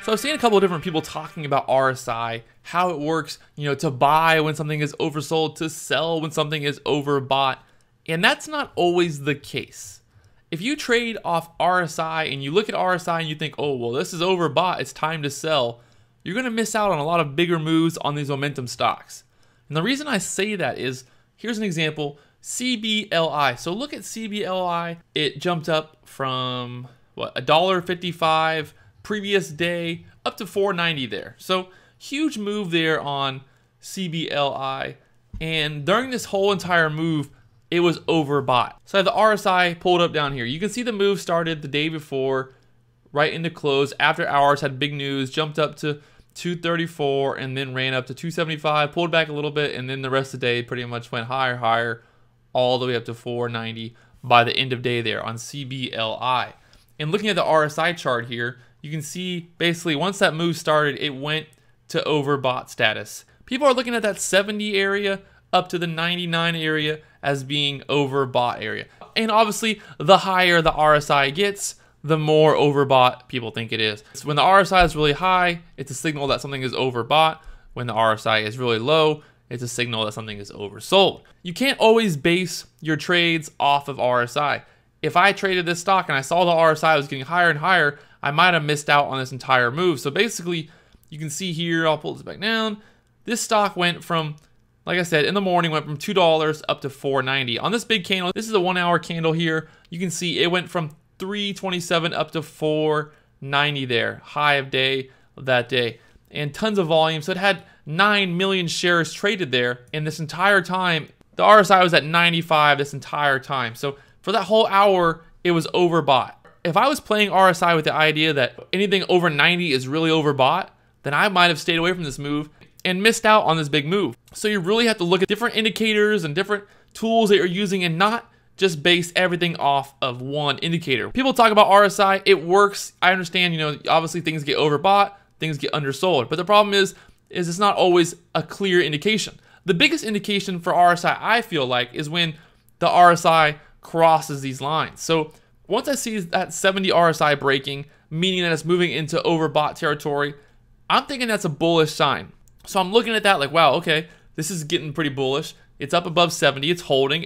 So I've seen a couple of different people talking about RSI, how it works, to buy when something is oversold, to sell when something is overbought. And that's not always the case. If you trade off RSI and you look at RSI and you think, oh, well, this is overbought, it's time to sell, you're going to miss out on a lot of bigger moves on these momentum stocks. And the reason I say that is, here's an example, CBLI. So look at CBLI. It jumped up from, what, $1.55 previous day up to $4.90 there. So huge move there on CBLI. And during this whole entire move, it was overbought. So I have the RSI pulled up down here. You can see the move started the day before, right into close. After hours, had big news, jumped up to 234 and then ran up to 275, pulled back a little bit, and then the rest of the day pretty much went higher, all the way up to 490 by the end of day there on CBLI. And looking at the RSI chart here, you can see basically once that move started, it went to overbought status. People are looking at that 70 area up to the 99 area as being overbought area. And obviously, the higher the RSI gets, the more overbought people think it is. So when the RSI is really high, it's a signal that something is overbought. When the RSI is really low, it's a signal that something is oversold. You can't always base your trades off of RSI. If I traded this stock and I saw the RSI was getting higher and higher, I might have missed out on this entire move. So basically, you can see here, I'll pull this back down. This stock went from, like I said, in the morning, went from $2 up to $4.90. On this big candle, this is a 1 hour candle here. You can see it went from $3.27 up to $4.90 there, high of day of that day, and tons of volume. So it had 9 million shares traded there, and this entire time, the RSI was at 95 this entire time. So for that whole hour, it was overbought. If I was playing RSI with the idea that anything over 90 is really overbought, then I might have stayed away from this move and missed out on this big move. So you really have to look at different indicators and different tools that you're using and not just base everything off of one indicator. People talk about RSI, it works. I understand, obviously things get overbought, things get undersold, but the problem is it's not always a clear indication. The biggest indication for RSI, I feel like, is when the RSI crosses these lines. So once I see that 70 RSI breaking, meaning that it's moving into overbought territory, I'm thinking that's a bullish sign. So I'm looking at that like, wow, okay, this is getting pretty bullish. It's up above 70, it's holding.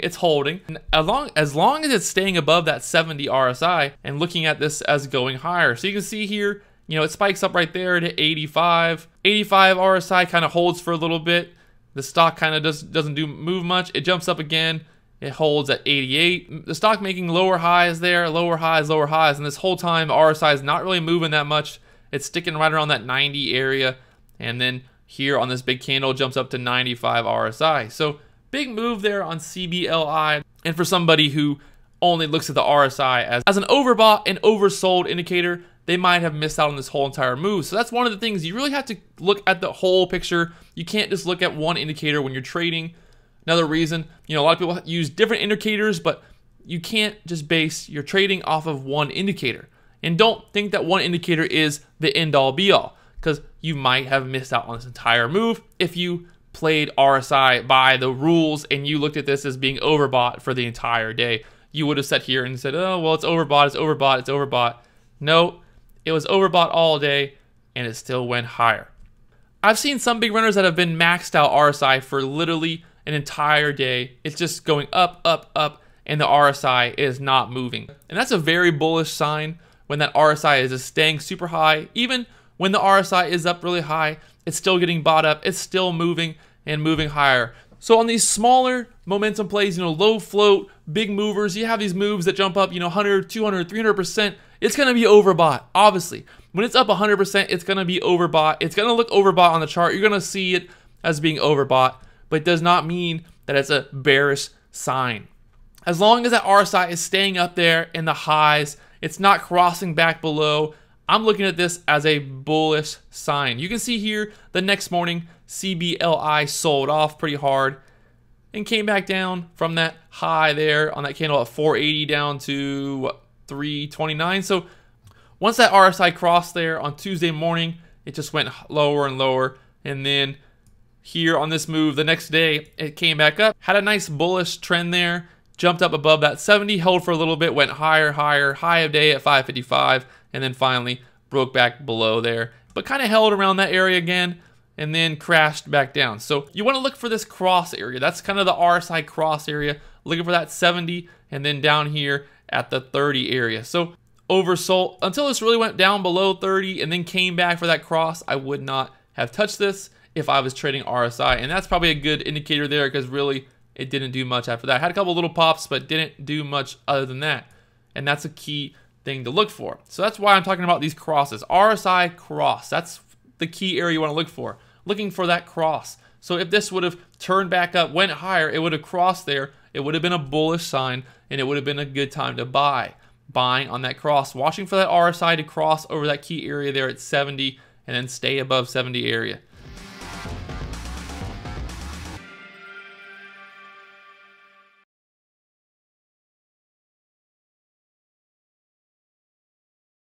And as long as it's staying above that 70 RSI and looking at this as going higher. So you can see here, it spikes up right there to 85. 85 RSI kind of holds for a little bit. The stock kind of doesn't move much. It jumps up again. It holds at 88. The stock making lower highs there, lower highs. And this whole time, RSI is not really moving that much. It's sticking right around that 90 area. And then here on this big candle, jumps up to 95 RSI. So big move there on CBLI. And for somebody who only looks at the RSI as an overbought and oversold indicator, they might have missed out on this whole entire move. So that's one of the things. You really have to look at the whole picture. You can't just look at one indicator when you're trading. Another reason, a lot of people use different indicators, but you can't just base your trading off of one indicator. And don't think that one indicator is the end-all be-all, because you might have missed out on this entire move if you played RSI by the rules and you looked at this as being overbought for the entire day. You would have sat here and said, oh, well, it's overbought. No, it was overbought all day, and it still went higher. I've seen some big runners that have been maxed out RSI for literally an entire day. It's just going up, and the RSI is not moving. And that's a very bullish sign when that RSI is just staying super high. Even when the RSI is up really high, it's still getting bought up. It's still moving and moving higher. So on these smaller momentum plays, low float, big movers, you have these moves that jump up, 100, 200, 300%. It's going to be overbought, obviously. When it's up 100%, it's going to be overbought. It's going to look overbought on the chart. You're going to see it as being overbought, but it does not mean that it's a bearish sign. As long as that RSI is staying up there in the highs, it's not crossing back below, I'm looking at this as a bullish sign. You can see here the next morning, CBLI sold off pretty hard and came back down from that high there on that candle at 480 down to what, 329. So once that RSI crossed there on Tuesday morning, it just went lower and lower. And then here on this move, the next day, it came back up, had a nice bullish trend there, jumped up above that 70, held for a little bit, went higher, high of day at 555, and then finally broke back below there but kind of held around that area again and then crashed back down. So you want to look for this cross area. That's kind of the RSI cross area, looking for that 70 and then down here at the 30 area. So oversold until this really went down below 30 and then came back for that cross. I would not have touched this if I was trading RSI, and that's probably a good indicator there because really it didn't do much after that. Had a couple little pops, but didn't do much other than that, and that's a key thing to look for. So that's why I'm talking about these crosses. RSI cross, that's the key area you want to look for. Looking for that cross. So if this would have turned back up, went higher, it would have crossed there. It would have been a bullish sign, and it would have been a good time to buy. Buying on that cross, watching for that RSI to cross over that key area there at 70 and then stay above 70 area.